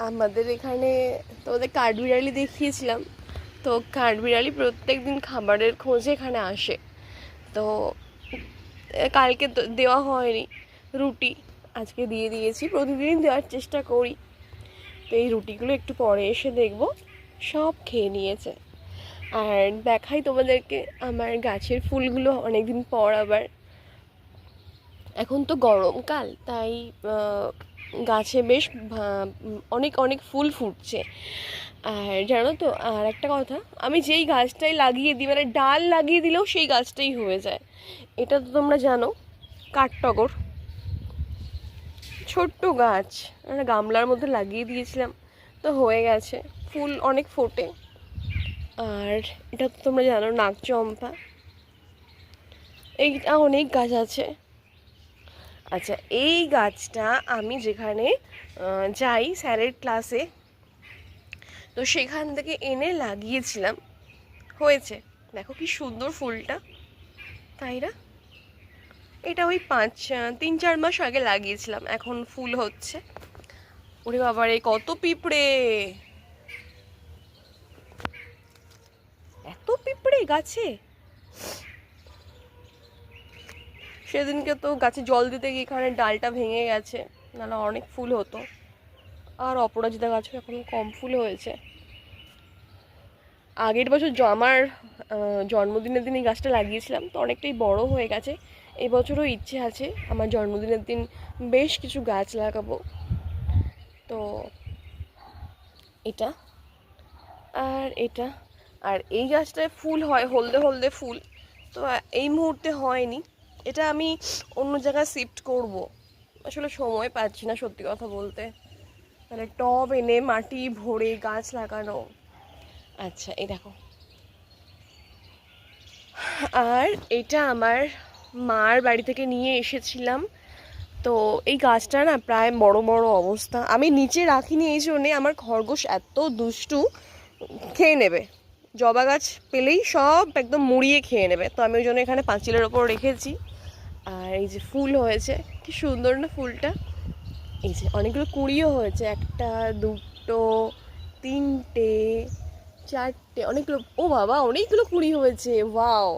আমাদের এখানে তোমাদের কাঠবিড়ালি দেখিয়েছিলাম, তো কাঠবিড়ালি প্রত্যেক দিন খাবারের খোঁজে এখানে আসে। তো কালকে দেওয়া হয়নি রুটি, আজকে দিয়ে দিয়েছি। প্রতিদিন দেওয়ার চেষ্টা করি। তো এই রুটিগুলো একটু পরে এসে দেখব সব খেয়ে নিয়েছে। আর দেখাই তোমাদেরকে আমার গাছের ফুলগুলো অনেকদিন পর আবার। এখন তো গরমকাল, তাই গাছে বেশ অনেক অনেক ফুল ফুটছে। আর জানো তো আর একটা কথা, আমি যেই গাছটাই লাগিয়ে দিই, মানে ডাল লাগিয়ে দিলেও সেই গাছটাই হয়ে যায়। এটা তো তোমরা জানো। কাঠটগর, ছোট্ট গাছ, একটা গামলার মধ্যে লাগিয়ে দিয়েছিলাম, তো হয়ে গেছে, ফুল অনেক ফোটে। আর এটা তো তোমরা জানো নাগচম্পা। এইটা অনেক গাছ আছে। আচ্ছা, এই গাছটা আমি যেখানে যাই স্যারের ক্লাসে, তো সেখান থেকে এনে লাগিয়েছিলাম, হয়েছে। দেখো কি সুন্দর ফুলটা, তাই না? এটা ওই 3-4 মাস আগে লাগিয়েছিলাম, এখন ফুল হচ্ছে। ওরে বাবারে কত পিঁপড়ে, এত পিঁপড়ে গাছে! সেদিনকে তো গাছে জল দিতে গিয়ে এখানে ডালটা ভেঙে গেছে, নাহলে অনেক ফুল হতো। আর অপরাজিতা গাছও এখন কম ফুল হয়েছে। আগের বছর আমার জন্মদিনের দিন এই গাছটা লাগিয়েছিলাম, তো অনেকটাই বড় হয়ে গেছে। এবছরও ইচ্ছে আছে আমার জন্মদিনের দিন বেশ কিছু গাছ লাগাবো। তো এটা আর এটা, আর এই গাছটায় ফুল হয়, হলদে হলদে ফুল। তো এই মুহূর্তে হয়নি, এটা আমি অন্য জায়গায় শিফট করব। আসলে সময় পাচ্ছি না সত্যি কথা বলতে, মানে টব এনে মাটি ভরে গাছ লাগানো। আচ্ছা, এই দেখো। আর এটা আমার মার বাড়ি থেকে নিয়ে এসেছিলাম। তো এই গাছটা না প্রায় বড় বড় অবস্থা, আমি নিচে রাখিনি এই জন্যে, আমার খরগোশ এত দুষ্টু, খেয়ে নেবে। জবা গাছ পেলেই সব একদম মুড়িয়ে খেয়ে নেবে, তো আমি ওই জন্য এখানে পাঁচিলের ওপর রেখেছি। আর এই যে ফুল হয়েছে, কি সুন্দর না ফুলটা! এই যে অনেকগুলো কুঁড়িও হয়েছে, একটা, দুটো, তিনটে, চারটে, অনেকগুলো। ও বাবা, অনেকগুলো কুঁড়ি হয়েছে, ওয়াও!